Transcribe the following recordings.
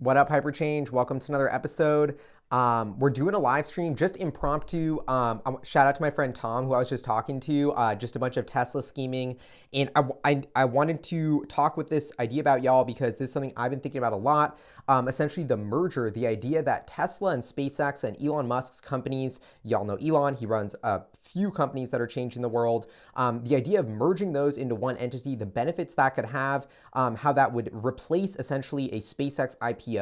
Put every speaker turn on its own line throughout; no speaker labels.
What up, Hyperchange? Welcome to another episode. We're doing a live stream, just impromptu. Shout out to my friend Tom, who I was just talking to, just a bunch of Tesla scheming. And I wanted to talk with this idea about y'all because this is something I've been thinking about a lot. Essentially the merger, the idea that Tesla and SpaceX and Elon Musk's companies, y'all know Elon, he runs a few companies that are changing the world. The idea of merging those into one entity, the benefits that could have, how that would replace essentially a SpaceX IPO,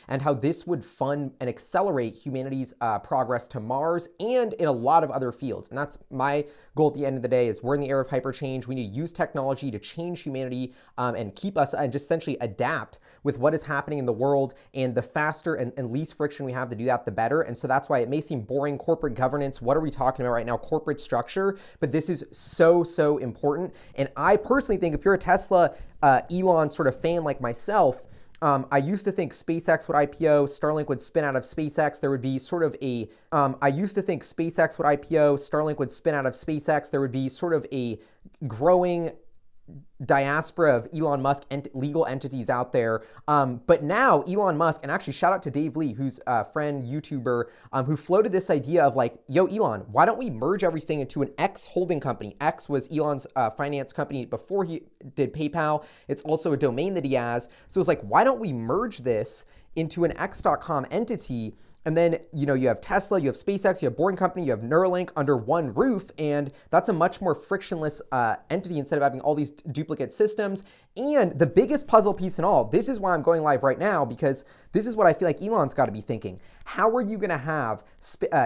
and how this would fund and accelerate humanity's progress to Mars and in a lot of other fields. And that's my goal at the end of the day. Is we're in the era of hyperchange. We need to use technology to change humanity and keep us and just essentially adapt with what is happening in the world. And the faster and least friction we have to do that, the better. And so that's why it may seem boring. Corporate governance, what are we talking about right now? Corporate structure. But this is so important. And I personally think if you're a Tesla Elon sort of fan like myself, I used to think SpaceX would IPO, Starlink would spin out of SpaceX. There would be sort of a, I used to think SpaceX would IPO, Starlink would spin out of SpaceX. There would be sort of a growing diaspora of Elon Musk and legal entities out there. But now Elon Musk, and actually shout out to Dave Lee, who's a friend, YouTuber, who floated this idea of like, yo, Elon, why don't we merge everything into an X holding company? X was Elon's finance company before he did PayPal. It's also a domain that he has. So it's like, why don't we merge this into an X.com entity? And then, you know, you have Tesla, you have SpaceX, you have Boring Company, you have Neuralink under one roof, and that's a much more frictionless entity instead of having all these duplicate systems. And the biggest puzzle piece in all, this is why I'm going live right now, because this is what I feel like Elon's got to be thinking. How are you going to have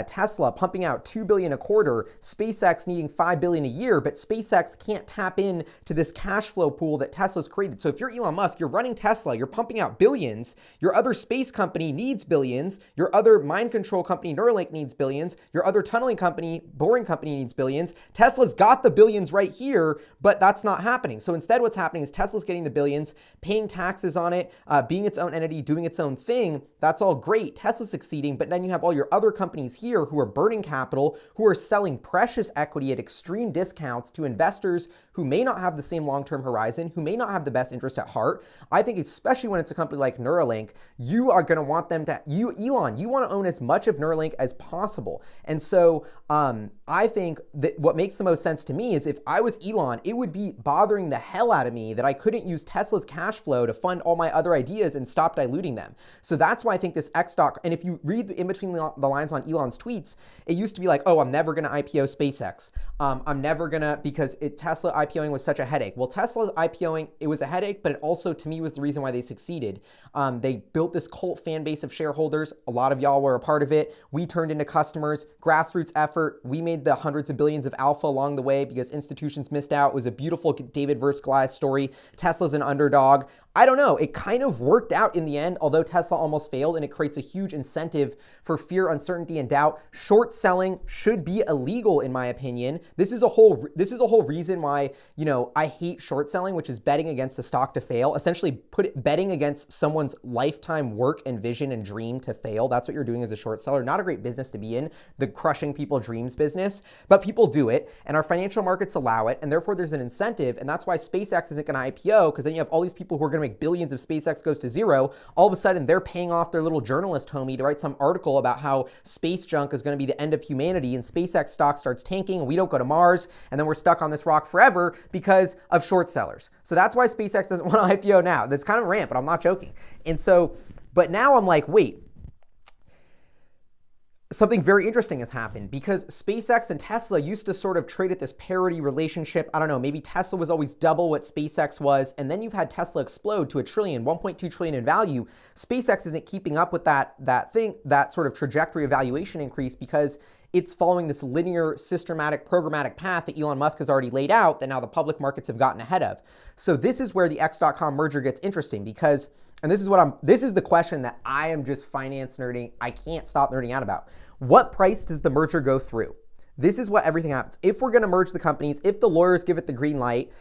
Tesla pumping out $2 billion a quarter, SpaceX needing $5 billion a year, but SpaceX can't tap in to this cash flow pool that Tesla's created? So if you're Elon Musk, you're running Tesla, you're pumping out billions, your other space company needs billions, your other mind control company, Neuralink, needs billions, your other tunneling company, Boring Company, needs billions. Tesla's got the billions right here, but that's not happening. So instead what's happening is Tesla's getting the billions, paying taxes on it, being its own entity, doing its own thing. That's all great. Tesla's succeeding, but then you have all your other companies here who are burning capital, who are selling precious equity at extreme discounts to investors who may not have the same long-term horizon, who may not have the best interest at heart. I think especially when it's a company like Neuralink, you are going to want them to, Elon, you want to own as much of Neuralink as possible. And so I think that what makes the most sense to me is if I was Elon, it would be bothering the hell out of me that I couldn't use Tesla's cash flow to fund all my other ideas and stop diluting them. So that's why I think this X stock, and if you read in between the lines on Elon's tweets, it used to be like, oh, I'm never going to IPO SpaceX. I'm never going to, because Tesla IPOing was such a headache. Well, Tesla IPOing, it was a headache, but it also, to me, was the reason why they succeeded. They built this cult fan base of shareholders. A lot of y'all were a part of it. We turned into customers, grassroots effort. We made the hundreds of billions of alpha along the way because institutions missed out. It was a beautiful David versus Goliath story. Tesla's an underdog. I don't know. It kind of worked out in the end, although Tesla almost failed, and it creates a huge incentive for fear, uncertainty, and doubt. Short selling should be illegal, in my opinion. This is a whole reason why, you know, I hate short selling, which is betting against a stock to fail. Essentially, betting against someone's lifetime work and vision and dream to fail. That's what you're doing as a short seller. Not a great business to be in, the crushing people dreams business, but people do it, and our financial markets allow it, and therefore there's an incentive, and that's why SpaceX isn't going to IPO, because then you have all these people who are going to make billions if SpaceX goes to zero. All of a sudden, they're paying off their little journalist homie to write some article about how space junk is going to be the end of humanity, and SpaceX stock starts tanking, and we don't go to Mars, and then we're stuck on this rock forever because of short sellers. So that's why SpaceX doesn't want to IPO now. That's kind of a rant, but I'm not joking. And so, but now I'm like, wait, something very interesting has happened because SpaceX and Tesla used to sort of trade at this parity relationship. I don't know, maybe Tesla was always double what SpaceX was, and then you've had Tesla explode to $1 trillion, $1.2 trillion in value. SpaceX isn't keeping up with that sort of trajectory of valuation increase because it's following this linear, systematic, programmatic path that Elon Musk has already laid out that now the public markets have gotten ahead of. So this is where the X.com merger gets interesting because, and this is the question that I am just finance nerding, I can't stop nerding out about. What price does the merger go through? This is what everything happens. If we're going to merge the companies, if the lawyers give it the green light,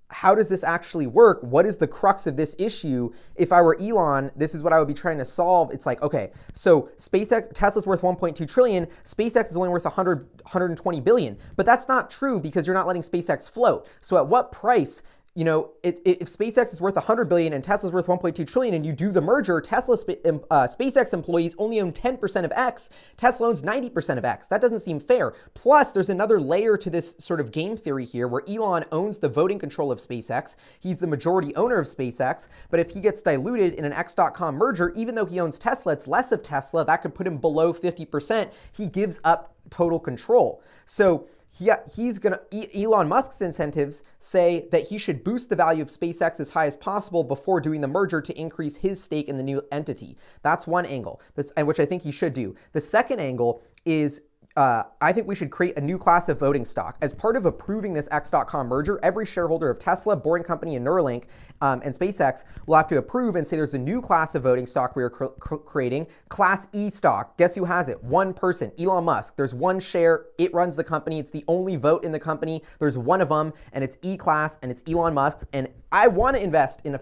how does this actually work? What is the crux of this issue? If I were Elon, this is what I would be trying to solve. It's like, okay, so Tesla's worth 1.2 trillion, SpaceX is only worth 120 billion, but that's not true because you're not letting SpaceX float. So at what price you know, if SpaceX is worth 100 billion and Tesla's worth 1.2 trillion and you do the merger, SpaceX employees only own 10% of X, Tesla owns 90% of X. That doesn't seem fair. Plus, there's another layer to this sort of game theory here where Elon owns the voting control of SpaceX. He's the majority owner of SpaceX, but if he gets diluted in an X.com merger, even though he owns Tesla, it's less of Tesla, that could put him below 50%. He gives up total control. So Elon Musk's incentives say that he should boost the value of SpaceX as high as possible before doing the merger to increase his stake in the new entity. That's one angle, which I think he should do. The second angle is I think we should create a new class of voting stock. As part of approving this X.com merger, every shareholder of Tesla, Boring Company, and Neuralink and SpaceX will have to approve and say there's a new class of voting stock we are creating, Class E stock. Guess who has it? One person, Elon Musk. There's one share. It runs the company. It's the only vote in the company. There's one of them, and it's E-class, and it's Elon Musk's. And I want to invest in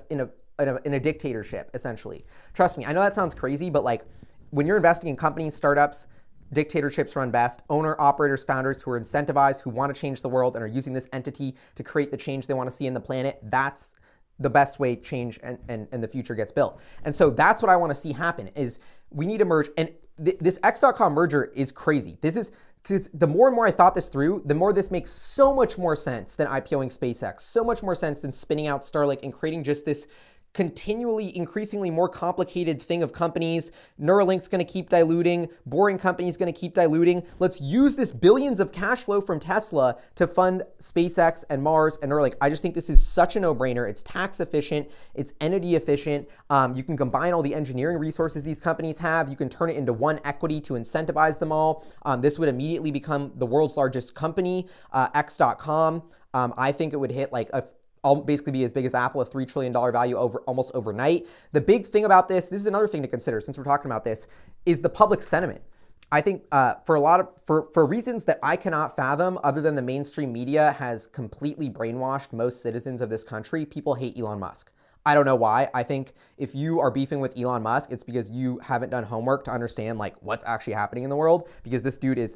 a dictatorship, essentially. Trust me, I know that sounds crazy, but like when you're investing in companies, startups, dictatorships run best. Owner, operators, founders who are incentivized, who want to change the world and are using this entity to create the change they want to see in the planet. That's the best way change and the future gets built. And so that's what I want to see happen is we need to merge. And this X.com merger is crazy. This is because the more and more I thought this through, the more this makes so much more sense than IPOing SpaceX, so much more sense than spinning out Starlink and creating just this continually increasingly more complicated thing of companies. Neuralink's going to keep diluting. Boring Company's going to keep diluting. Let's use this billions of cash flow from Tesla to fund SpaceX and Mars and Neuralink. I just think this is such a no-brainer. It's tax efficient. It's entity efficient. You can combine all the engineering resources these companies have. You can turn it into one equity to incentivize them all. This would immediately become the world's largest company, X.com. I think it would hit like I'll basically be as big as Apple, a $3 trillion value almost overnight. The big thing about this is another thing to consider since we're talking about this, is the public sentiment. I think for reasons that I cannot fathom, other than the mainstream media has completely brainwashed most citizens of this country, people hate Elon Musk. I don't know why. I think if you are beefing with Elon Musk, it's because you haven't done homework to understand like what's actually happening in the world, because this dude is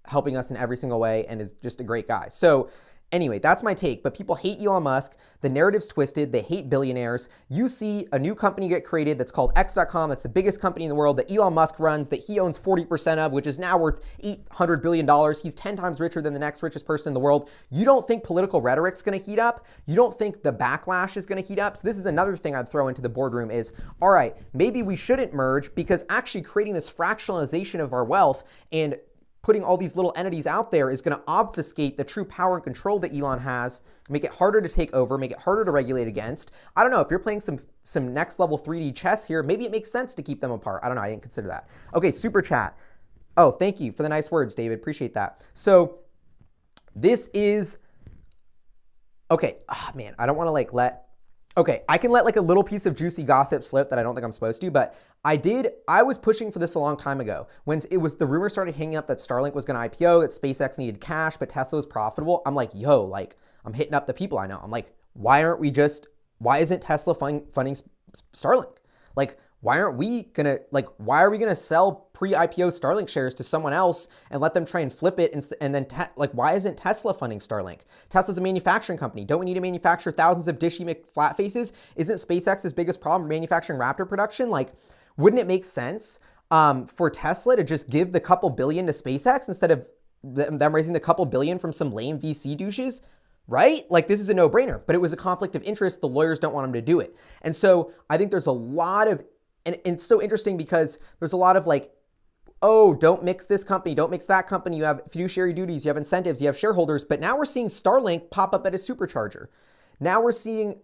helping us in every single way and is just a great guy. So anyway, that's my take, but people hate Elon Musk. The narrative's twisted. They hate billionaires. You see a new company get created that's called X.com. That's the biggest company in the world that Elon Musk runs, that he owns 40% of, which is now worth $800 billion. He's 10 times richer than the next richest person in the world. You don't think political rhetoric's going to heat up? You don't think the backlash is going to heat up? So this is another thing I'd throw into the boardroom is, all right, maybe we shouldn't merge, because actually creating this fractionalization of our wealth and putting all these little entities out there is going to obfuscate the true power and control that Elon has, make it harder to take over, make it harder to regulate against. I don't know, if you're playing some next level 3D chess here, maybe it makes sense to keep them apart. I don't know, I didn't consider that. Okay, super chat. Oh, thank you for the nice words, David. Appreciate that. So this is, okay, man, I don't want to like okay, I can let like a little piece of juicy gossip slip that I don't think I'm supposed to, but I was pushing for this a long time ago when the rumor started hanging up that Starlink was going to IPO, that SpaceX needed cash, but Tesla was profitable. I'm like, yo, like I'm hitting up the people I know. I'm like, why isn't Tesla funding Starlink? Like, why are we gonna sell pre-IPO Starlink shares to someone else and let them try and flip it and then why isn't Tesla funding Starlink? Tesla's a manufacturing company. Don't we need to manufacture thousands of dishy McFlat faces? Isn't SpaceX's biggest problem manufacturing Raptor production? Like, wouldn't it make sense for Tesla to just give the couple billion to SpaceX instead of them raising the couple billion from some lame VC douches? Right? Like, this is a no-brainer, but it was a conflict of interest. The lawyers don't want them to do it. And so I think there's a lot of, and it's so interesting because there's a lot of like, oh, don't mix this company, don't mix that company. You have fiduciary duties, you have incentives, you have shareholders. But now we're seeing Starlink pop up at a supercharger. Now we're seeing,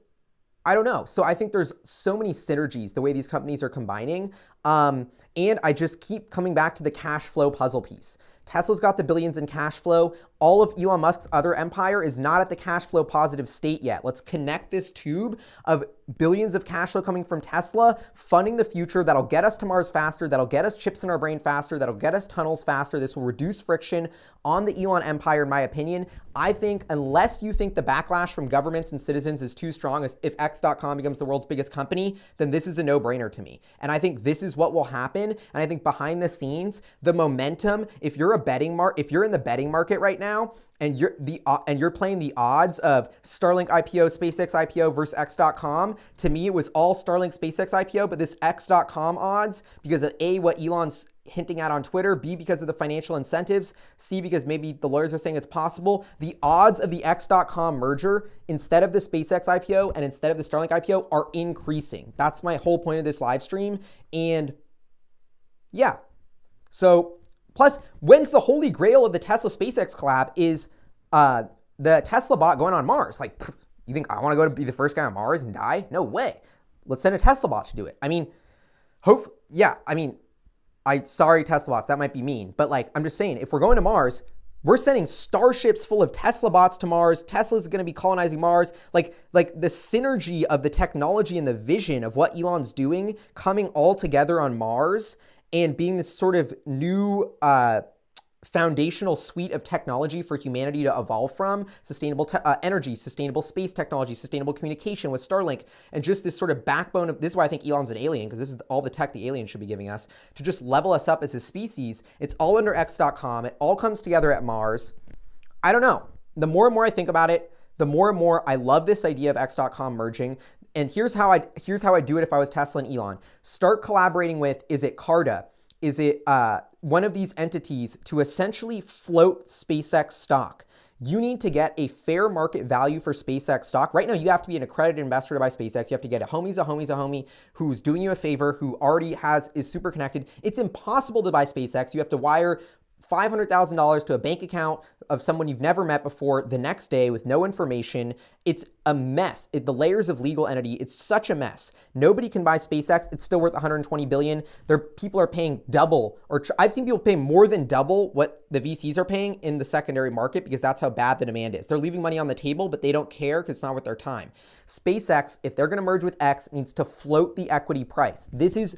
I don't know. So I think there's so many synergies the way these companies are combining. And I just keep coming back to the cash flow puzzle piece. Tesla's got the billions in cash flow. All of Elon Musk's other empire is not at the cash flow positive state yet. Let's connect this tube of billions of cash flow coming from Tesla, funding the future that'll get us to Mars faster, that'll get us chips in our brain faster, that'll get us tunnels faster. This will reduce friction on the Elon empire, in my opinion. I think unless you think the backlash from governments and citizens is too strong, as if X.com becomes the world's biggest company, then this is a no-brainer to me. And I think this is what will happen. And I think behind the scenes, the momentum, if you're if you're in the betting market right now and you're playing the odds of Starlink IPO, SpaceX IPO versus X.com, to me it was all Starlink, SpaceX IPO, but this X.com odds, because of A, what Elon's hinting at on Twitter, B, because of the financial incentives, C, because maybe the lawyers are saying it's possible, the odds of the X.com merger instead of the SpaceX IPO and instead of the Starlink IPO are increasing. That's my whole point of this live stream. And yeah, so plus, when's the holy grail of the Tesla SpaceX collab is the Tesla bot going on Mars? Like, you think I want to go to be the first guy on Mars and die? No way. Let's send a Tesla bot to do it. I mean, sorry, Tesla bots, that might be mean, but like, I'm just saying, if we're going to Mars, we're sending starships full of Tesla bots to Mars. Tesla's going to be colonizing Mars. Like the synergy of the technology and the vision of what Elon's doing coming all together on Mars and being this sort of new foundational suite of technology for humanity to evolve from, sustainable energy, sustainable space technology, sustainable communication with Starlink, and just this sort of backbone of, this is why I think Elon's an alien, because this is all the tech the alien should be giving us, to just level us up as a species. It's all under X.com. It all comes together at Mars. I don't know. The more and more I think about it, the more and more I love this idea of X.com merging. And here's how I do it if I was Tesla and Elon. Start collaborating with, is it Carta? Is it one of these entities to essentially float SpaceX stock? You need to get a fair market value for SpaceX stock. Right now, you have to be an accredited investor to buy SpaceX. You have to get a homie who's doing you a favor, who already is super connected. It's impossible to buy SpaceX. You have to wire $500,000 to a bank account of someone you've never met before the next day with no information. It's a mess. The layers of legal entity, it's such a mess. Nobody can buy SpaceX. It's still worth $120 billion. People are paying double, or I've seen people pay more than double what the VCs are paying in the secondary market, because that's how bad the demand is. They're leaving money on the table, but they don't care because it's not worth their time. SpaceX, if they're going to merge with X, needs to float the equity price. This is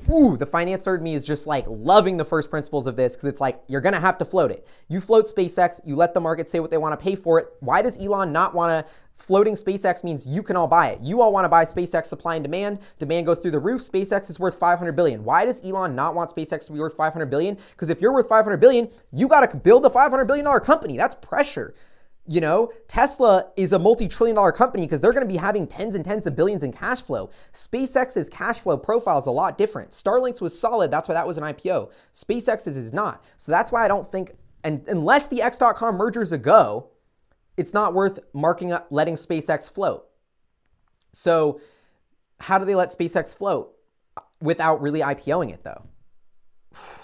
the finance nerd me is just like loving the first principles of this, because it's like, you're going to have to float it. You float SpaceX, you let the market say what they want to pay for it. Why does Elon not want to? Floating SpaceX means you can all buy it. You all want to buy SpaceX, supply and demand. Demand goes through the roof. SpaceX is worth $500 billion. Why does Elon not want SpaceX to be worth $500 billion? Because if you're worth $500 billion, you got to build a $500 billion company. That's pressure. You know, Tesla is a multi-trillion-dollar company because they're going to be having tens and tens of billions in cash flow. SpaceX's cash flow profile is a lot different. Starlink's was solid. That's why that was an IPO. SpaceX's is not. So that's why I don't think, and unless the X.com merger is a go, it's not worth letting SpaceX float. So how do they let SpaceX float without really IPOing it, though?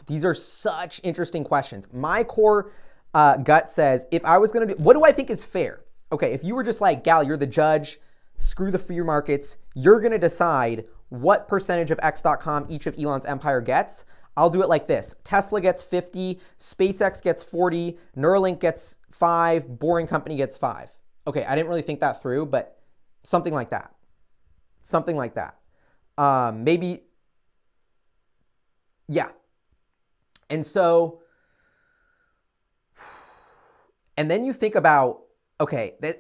These are such interesting questions. My core gut says, if I was going to do, what do I think is fair? Okay, if you were just like, Gal, you're the judge, screw the free markets, you're going to decide what percentage of X.com each of Elon's empire gets. I'll do it like this. Tesla gets 50, SpaceX gets 40, Neuralink gets 5, Boring Company gets 5. Okay, I didn't really think that through, but something like that. Something like that. Maybe, yeah. And so, and then you think about, okay, man,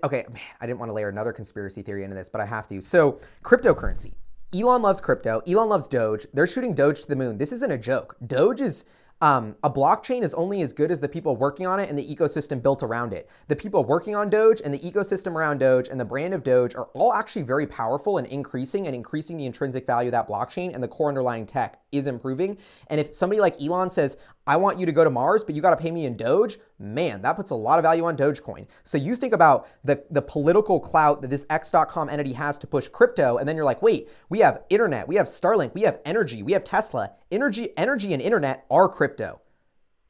I didn't want to layer another conspiracy theory into this, but I have to. So cryptocurrency. Elon loves crypto. Elon loves Doge. They're shooting Doge to the moon. This isn't a joke. Doge is, a blockchain is only as good as the people working on it and the ecosystem built around it. The people working on Doge and the ecosystem around Doge and the brand of Doge are all actually very powerful and increasing the intrinsic value of that blockchain, and the core underlying tech is improving. And if somebody like Elon says, I want you to go to Mars, but you got to pay me in Doge, man, that puts a lot of value on Dogecoin. So you think about the political clout that this X.com entity has to push crypto, and then you're like, wait, we have internet, we have Starlink, we have energy, we have Tesla. Energy and internet are crypto.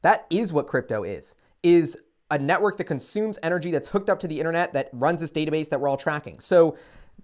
That is what crypto is a network that consumes energy that's hooked up to the internet that runs this database that we're all tracking. So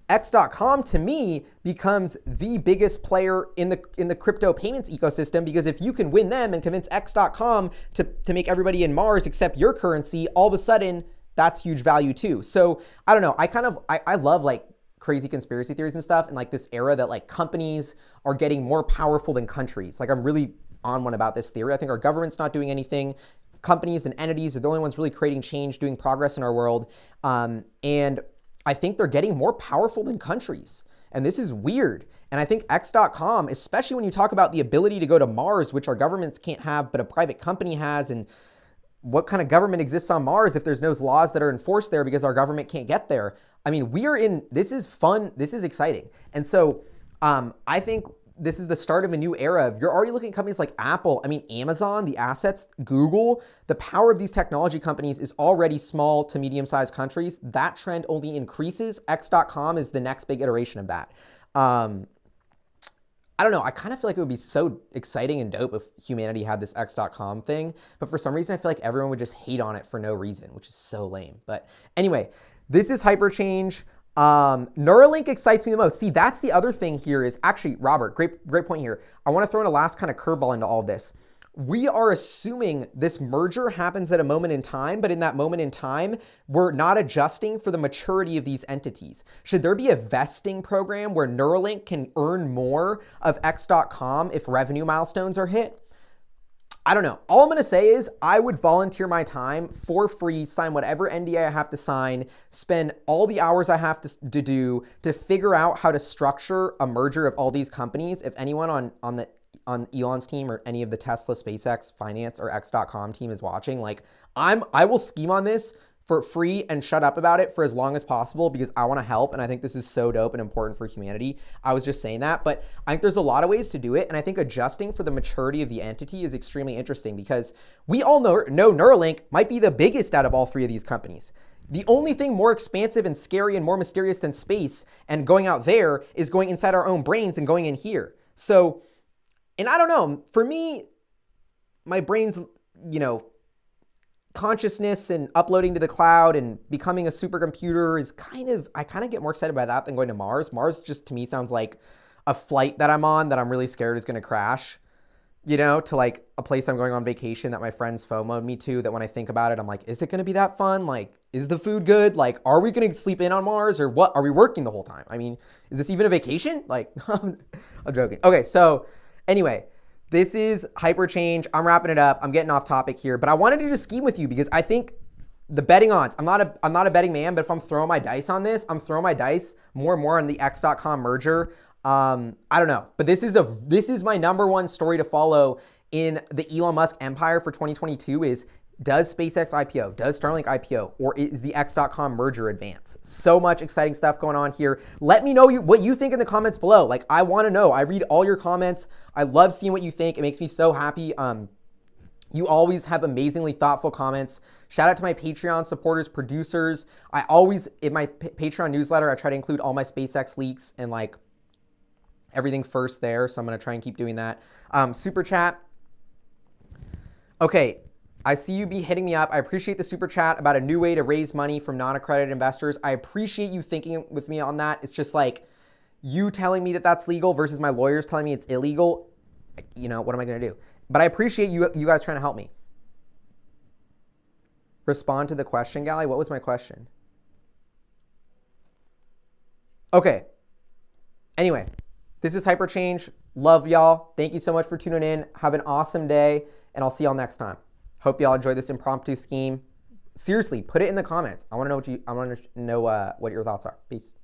X.com to me becomes the biggest player in the crypto payments ecosystem, because if you can win them and convince X.com to make everybody in Mars accept your currency, all of a sudden that's huge value too. So I don't know. I love like crazy conspiracy theories and stuff, and like this era that like companies are getting more powerful than countries. Like I'm really on one about this theory. I think our government's not doing anything. Companies and entities are the only ones really creating change, doing progress in our world. And I think they're getting more powerful than countries. And this is weird. And I think X.com, especially when you talk about the ability to go to Mars, which our governments can't have, but a private company has, and what kind of government exists on Mars if there's no laws that are enforced there because our government can't get there? I mean, this is fun. This is exciting. And so I think this is the start of a new era. You're already looking at companies like Apple, Amazon, the assets, Google. The power of these technology companies is already small to medium-sized countries. That trend only increases. X.com is the next big iteration of that. I don't know. I kind of feel like it would be so exciting and dope if humanity had this X.com thing. But for some reason, I feel like everyone would just hate on it for no reason, which is so lame. But anyway, this is Hyperchange. Neuralink excites me the most. See, that's the other thing here is actually, Robert, great point here. I want to throw in a last kind of curveball into all of this. We are assuming this merger happens at a moment in time, but in that moment in time, we're not adjusting for the maturity of these entities. Should there be a vesting program where Neuralink can earn more of X.com if revenue milestones are hit? I don't know. All I'm going to say is I would volunteer my time for free, sign whatever NDA I have to sign, spend all the hours I have to do to figure out how to structure a merger of all these companies. If anyone on Elon's team or any of the Tesla, SpaceX, Finance, or X.com team is watching, like I will scheme on this for free and shut up about it for as long as possible because I want to help, and I think this is so dope and important for humanity. I was just saying that, but I think there's a lot of ways to do it, and I think adjusting for the maturity of the entity is extremely interesting because we all know Neuralink might be the biggest out of all three of these companies. The only thing more expansive and scary and more mysterious than space and going out there is going inside our own brains and going in here. So, and I don't know, for me, my brain's, consciousness and uploading to the cloud and becoming a supercomputer is I kind of get more excited by that than going to Mars. Mars just to me sounds like a flight that I'm on that I'm really scared is going to crash, to like a place I'm going on vacation that my friends FOMO'd me to, that when I think about it, I'm like, is it going to be that fun? Like, is the food good? Like, are we going to sleep in on Mars or what? Are we working the whole time? I mean, is this even a vacation? Like, I'm joking. Okay, so anyway, this is Hyperchange. I'm wrapping it up. I'm getting off topic here, but I wanted to just scheme with you because I think the betting odds, I'm not a betting man, but if I'm throwing my dice on this, I'm throwing my dice more and more on the X.com merger. I don't know, but this is my number one story to follow in the Elon Musk empire for 2022 is, does SpaceX IPO? Does Starlink IPO? Or is the X.com merger advance? So much exciting stuff going on here. Let me know what you think in the comments below. Like, I want to know. I read all your comments. I love seeing what you think. It makes me so happy. You always have amazingly thoughtful comments. Shout out to my Patreon supporters, producers. I always, in my Patreon newsletter, I try to include all my SpaceX leaks and like everything first there. So I'm going to try and keep doing that. Super chat. Okay. I see you be hitting me up. I appreciate the super chat about a new way to raise money from non-accredited investors. I appreciate you thinking with me on that. It's just like you telling me that that's legal versus my lawyers telling me it's illegal. What am I going to do? But I appreciate you guys trying to help me. Respond to the question, Gally. What was my question? Okay. Anyway, this is Hyperchange. Love y'all. Thank you so much for tuning in. Have an awesome day, and I'll see y'all next time. Hope y'all enjoy this impromptu scheme. Seriously, put it in the comments. I want to know what your thoughts are. Peace.